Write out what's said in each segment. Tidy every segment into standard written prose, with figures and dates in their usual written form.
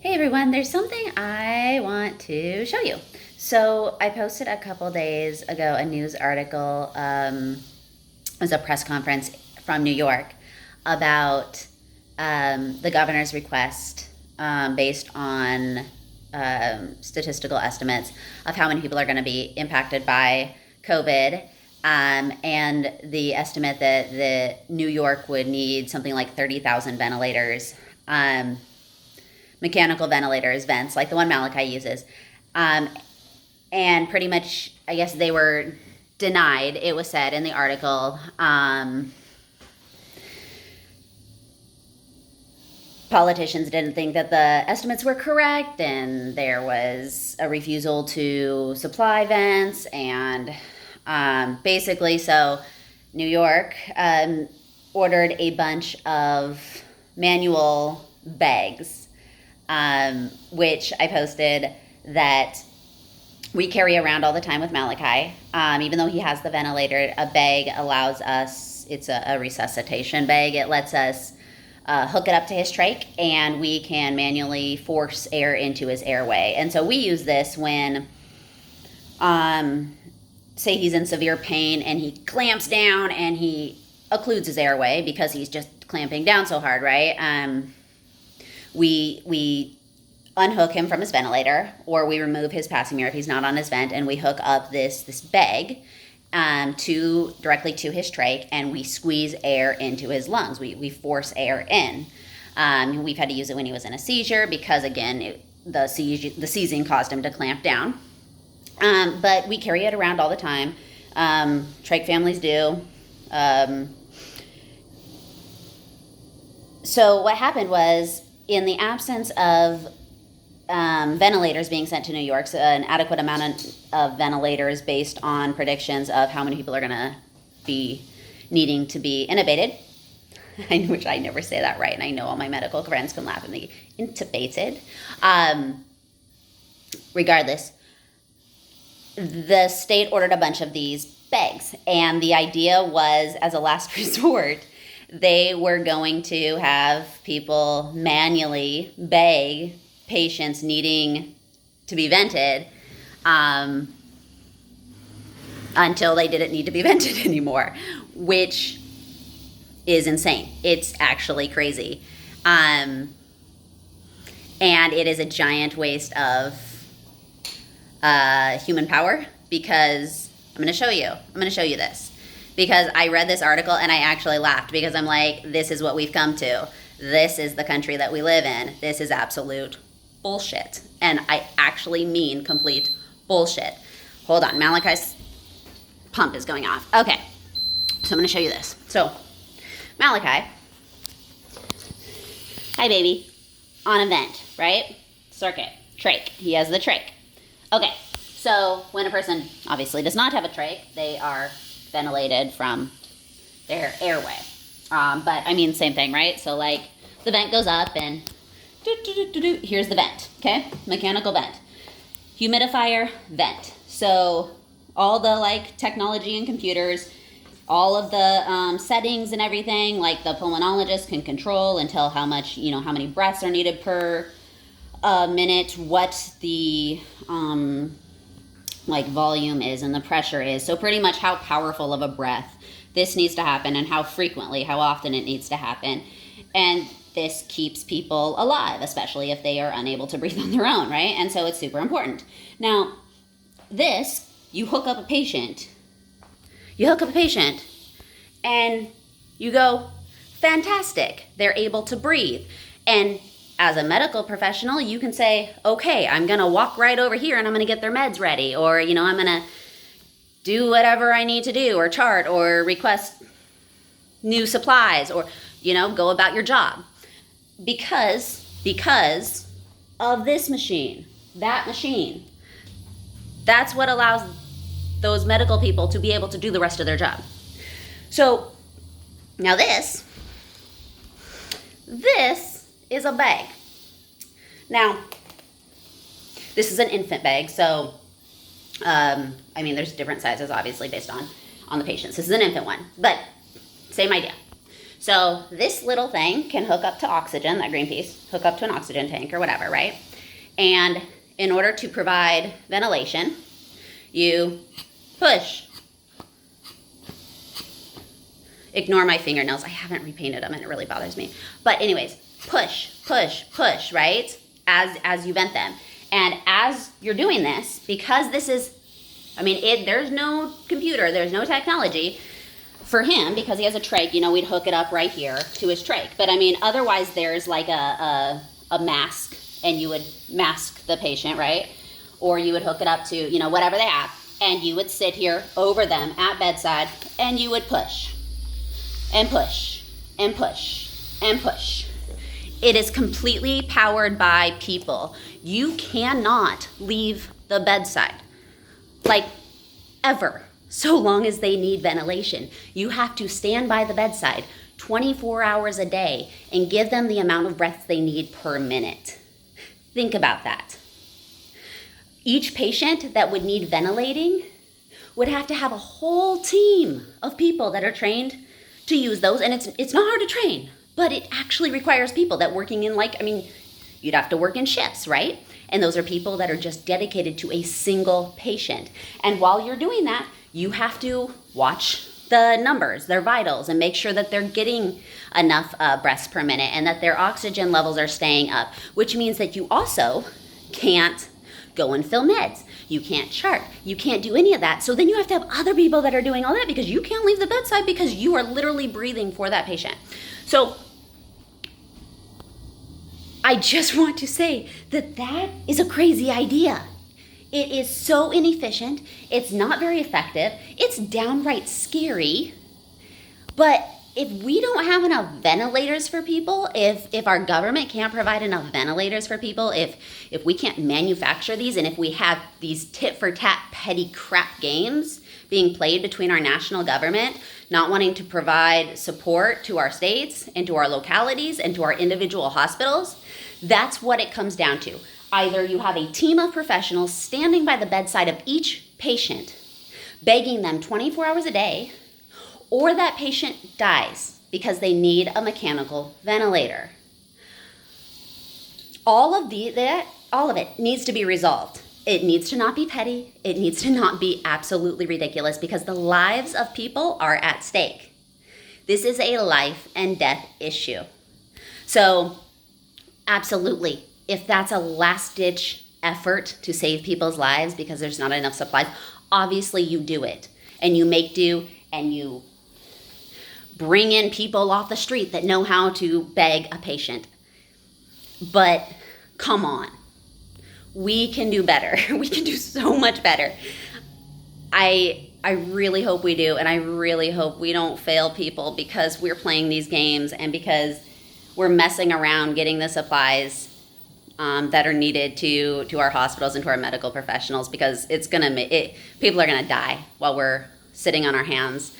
Hey everyone, there's something I want to show you. So I posted a couple days ago a news article. It was a press conference from New York about the governor's request based on statistical estimates of how many people are going to be impacted by COVID. And the estimate that New York would need something like 30,000 ventilators. Mechanical ventilators, vents, like the one Malachi uses. And pretty much, I guess they were denied, it was said in the article. Politicians didn't think that the estimates were correct, and there was a refusal to supply vents, and basically, so New York ordered a bunch of manual bags, which I posted that we carry around all the time with Malachi. Even though he has the ventilator, a bag allows us, it's a resuscitation bag, it lets us hook it up to his trach, and we can manually force air into his airway. And so we use this when, say he's in severe pain and he clamps down and he occludes his airway because he's just clamping down so hard, right? We unhook him from his ventilator, or we remove his passing mirror if he's not on his vent, and we hook up this bag directly to his trach, and we squeeze air into his lungs. We force air in. We've had to use it when he was in a seizure because, again, the seizing caused him to clamp down. But we carry it around all the time. Trach families do. So what happened was, in the absence of ventilators being sent to New York, so an adequate amount of ventilators based on predictions of how many people are going to be needing to be intubated, which I never say that right, and I know all my medical friends can laugh at me, intubated. Regardless, the state ordered a bunch of these bags, and the idea was, as a last resort, they were going to have people manually bag patients needing to be vented until they didn't need to be vented anymore, which is insane. It's actually crazy. And it is a giant waste of human power, because I'm going to show you this. Because I read this article and I actually laughed, because I'm like, this is what we've come to. This is the country that we live in. This is absolute bullshit. And I actually mean complete bullshit. Hold on, Malachi's pump is going off. Okay, so I'm going to show you this. So, Malachi, hi baby, on a vent, right? Circuit, trach. He has the trach. Okay, so when a person obviously does not have a trach, they are ventilated from their airway. But I mean, same thing, right? So like the vent goes up and here's the vent, okay? Mechanical vent. Humidifier, vent. So all the like technology and computers, all of the settings and everything, like the pulmonologist can control and tell how much, how many breaths are needed per minute, what the like volume is and the pressure is. So pretty much how powerful of a breath this needs to happen, and how frequently, how often it needs to happen. And this keeps people alive, especially if they are unable to breathe on their own, right? And so it's super important. Now, this, you hook up a patient, and you go, fantastic, they're able to breathe. And as a medical professional, you can say, okay, I'm going to walk right over here and I'm going to get their meds ready, or, I'm going to do whatever I need to do, or chart, or request new supplies, or, go about your job. Because of this machine, that machine, that's what allows those medical people to be able to do the rest of their job. So, now this is a bag. Now, this is an infant bag, so, there's different sizes, obviously, based on the patients. This is an infant one, but same idea. So this little thing can hook up to oxygen, that green piece, hook up to an oxygen tank or whatever, right? And in order to provide ventilation, you push. Ignore my fingernails. I haven't repainted them and it really bothers me. But anyways, push, push, push, right? As you vent them. And as you're doing this, because this is, there's no computer, there's no technology, for him, because he has a trach, we'd hook it up right here to his trach. But otherwise there's like a mask, and you would mask the patient, right? Or you would hook it up to, whatever they have, and you would sit here over them at bedside, and you would push, and push, and push, and push. It is completely powered by people. You cannot leave the bedside, like, ever. So long as they need ventilation. You have to stand by the bedside 24 hours a day and give them the amount of breaths they need per minute. Think about that. Each patient that would need ventilating would have to have a whole team of people that are trained to use those. And it's not hard to train, but it actually requires people that working in you'd have to work in shifts, right? And those are people that are just dedicated to a single patient. And while you're doing that, you have to watch the numbers, their vitals, and make sure that they're getting enough breaths per minute and that their oxygen levels are staying up, which means that you also can't go and fill meds. You can't chart. You can't do any of that. So then you have to have other people that are doing all that because you can't leave the bedside because you are literally breathing for that patient. So I just want to say that that is a crazy idea. It is so inefficient. It's not very effective. It's downright scary. But if we don't have enough ventilators for people, if our government can't provide enough ventilators for people, if we can't manufacture these, and if we have these tit-for-tat petty crap games being played between our national government, not wanting to provide support to our states and to our localities and to our individual hospitals, that's what it comes down to. Either you have a team of professionals standing by the bedside of each patient, begging them 24 hours a day, or that patient dies because they need a mechanical ventilator. All of it needs to be resolved. It needs to not be petty. It needs to not be absolutely ridiculous because the lives of people are at stake. This is a life and death issue. So, absolutely, if that's a last-ditch effort to save people's lives because there's not enough supplies, obviously you do it. And you make do, and you bring in people off the street that know how to beg a patient. But come on. We can do better. We can do so much better. I really hope we do, and I really hope we don't fail people because we're playing these games and because we're messing around getting the supplies that are needed to our hospitals and to our medical professionals, because people are gonna die while we're sitting on our hands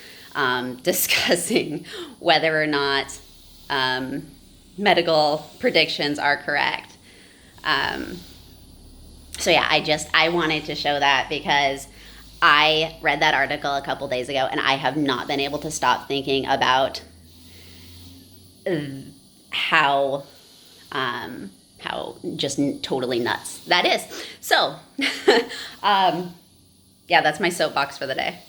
discussing whether or not medical predictions are correct. So yeah, I wanted to show that because I read that article a couple days ago and I have not been able to stop thinking about how just totally nuts that is. So, yeah, that's my soapbox for the day.